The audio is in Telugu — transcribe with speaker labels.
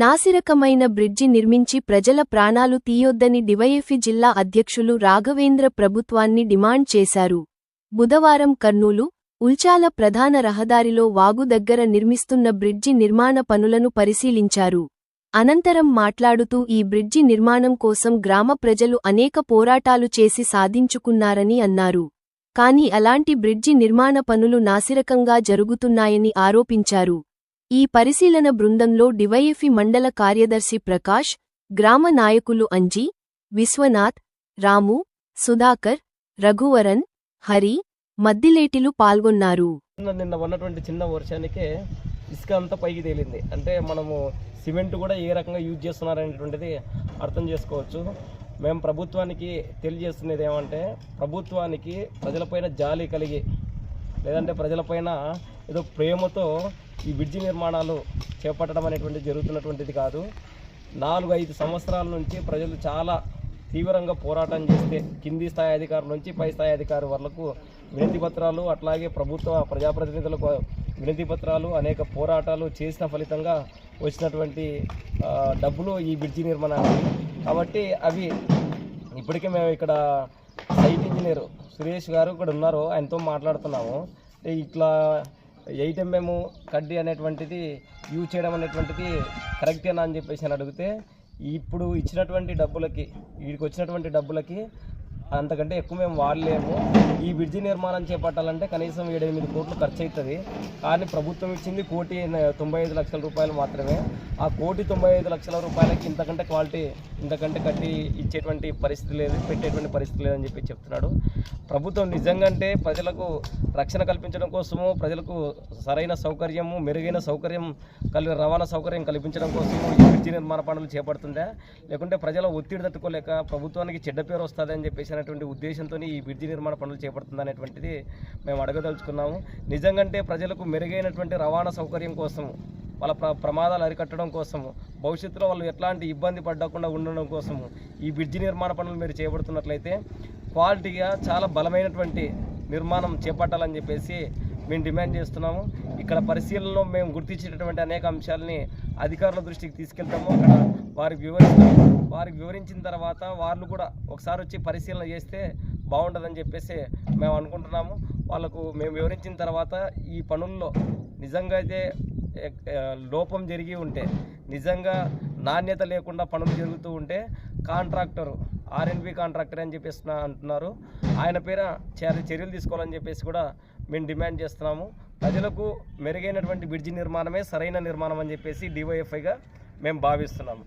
Speaker 1: నాసిరకమైన బ్రిడ్జి నిర్మించి ప్రజల ప్రాణాలు తీయొద్దని డివైఎఫ్ఐ జిల్లా అధ్యక్షులు రాఘవేంద్ర ప్రభుత్వాన్ని డిమాండ్ చేశారు. బుధవారం కర్నూలు, ఉల్చాల ప్రధాన రహదారిలో వాగు దగ్గర నిర్మిస్తున్న బ్రిడ్జి నిర్మాణ పనులను పరిశీలించారు. అనంతరం మాట్లాడుతూ ఈ బ్రిడ్జి నిర్మాణం కోసం గ్రామ ప్రజలు అనేక పోరాటాలు చేసి సాధించుకున్నారని అన్నారు. కానీ అలాంటి బ్రిడ్జి నిర్మాణ పనులు నాసిరకంగా జరుగుతున్నాయని ఆరోపించారు. ఈ పరిశీలన బృందంలో డివైఎఫ్ఐ మండల కార్యదర్శి ప్రకాష్, గ్రామ నాయకులు అంజీ, విశ్వనాథ్, రాము, సుధాకర్, రఘువరన్, హరి, మద్దిలేటిలు పాల్గొన్నారు.
Speaker 2: నిన్న ఉన్నటువంటి చిన్న వర్షానికే ఇసుక అంతా పైకి తేలింది. అంటే మనము సిమెంట్ కూడా ఏ రకంగా యూజ్ చేస్తున్నారనేటువంటిది అర్థం చేసుకోవచ్చు. మేము ప్రభుత్వానికి తెలియజేస్తున్నది ఏమంటే, ప్రభుత్వానికి ప్రజలపైన జాలి కలిగి, లేదంటే ప్రజలపైన ఏదో ప్రేమతో ఈ బ్రిడ్జి నిర్మాణాలు చేపట్టడం అనేటువంటిది జరుగుతున్నటువంటిది కాదు. 4-5 సంవత్సరాల నుంచి ప్రజలు చాలా తీవ్రంగా పోరాటం చేస్తే కింది స్థాయి అధికారుల నుంచి పై స్థాయి అధికారి వరకు వినతి పత్రాలు, అట్లాగే ప్రభుత్వ ప్రజాప్రతినిధులకు వినతి పత్రాలు, అనేక పోరాటాలు చేసిన ఫలితంగా వచ్చినటువంటి డబ్బులు ఈ బ్రిడ్జి నిర్మాణానికి. కాబట్టి అవి ఇప్పటికే మేము ఇక్కడ సైట్ ఇంజనీర్ సురేష్ గారు ఇక్కడ ఉన్నారు, ఆయనతో మాట్లాడుతున్నాము. ఇట్లా 8mm కడ్డీ అనేటువంటిది యూజ్ చేయడం అనేటువంటిది కరెక్టేనా అని చెప్పేసి అడిగితే, ఇప్పుడు ఇచ్చినటువంటి డబ్బులకి, వీడికి వచ్చినటువంటి డబ్బులకి అంతకంటే ఎక్కువ మేము వాడలేము. ఈ బ్రిడ్జి నిర్మాణం చేపట్టాలంటే కనీసం 7-8 కోట్లు ఖర్చు అవుతుంది. కానీ ప్రభుత్వం ఇచ్చింది 1,95,00,000 రూపాయలు మాత్రమే. ఆ 1,95,00,000 రూపాయలకి ఇంతకంటే క్వాలిటీ, ఇంతకంటే కట్టి ఇచ్చేటువంటి పరిస్థితి లేదు, పెట్టేటువంటి పరిస్థితి లేదని చెప్పి చెప్తున్నాడు. ప్రభుత్వం నిజంగానే ప్రజలకు రక్షణ కల్పించడం కోసము, ప్రజలకు సరైన సౌకర్యము, మెరుగైన సౌకర్యం రవాణా సౌకర్యం కల్పించడం కోసము ఈ బ్రిడ్జి నిర్మాణ పనులు చేపడుతుందా, లేకుంటే ప్రజల ఒత్తిడి తట్టుకోలేక ప్రభుత్వానికి చెడ్డ పేరు వస్తుంది అని చెప్పేసి అనేటువంటి ఉద్దేశంతో ఈ బ్రిడ్జి నిర్మాణ పనులు చేపడుతుంది అనేటువంటిది మేము అడగదలుచుకున్నాము. నిజంగానే ప్రజలకు మెరుగైనటువంటి రవాణా సౌకర్యం కోసము, వాళ్ళ ప్రమాదాలు అరికట్టడం కోసము, భవిష్యత్తులో వాళ్ళు ఎట్లాంటి ఇబ్బంది పడకుండా ఉండడం కోసము ఈ బ్రిడ్జి నిర్మాణ పనులు మీరు చేపడుతున్నట్లయితే క్వాలిటీగా చాలా బలమైనటువంటి నిర్మాణం చేపట్టాలని చెప్పేసి మేము డిమాండ్ చేస్తున్నాము. ఇక్కడ పరిశీలనలో మేము గుర్తించేటటువంటి అనేక అంశాలని అధికారుల దృష్టికి తీసుకెళ్తాము. అక్కడ వారికి వివరించిన తర్వాత వాళ్ళు కూడా ఒకసారి వచ్చి పరిశీలన చేస్తే బాగుంటుందని చెప్పేసి మేము అనుకుంటున్నాము. వాళ్ళకు మేము వివరించిన తర్వాత ఈ పనుల్లో నిజంగా అయితే లోపం జరిగి ఉంటే, నిజంగా నాణ్యత లేకుండా పనులు జరుగుతూ ఉంటే కాంట్రాక్టర్ R&B కాంట్రాక్టర్ అని చెప్పేసి అంటున్నారు, ఆయన పేర చర్యలు తీసుకోవాలని చెప్పేసి కూడా మేము డిమాండ్ చేస్తున్నాము. ప్రజలకు మెరుగైనటువంటి బ్రిడ్జి నిర్మాణమే సరైన నిర్మాణం అని చెప్పేసి డివైఎఫ్ఐగా మేము భావిస్తున్నాము.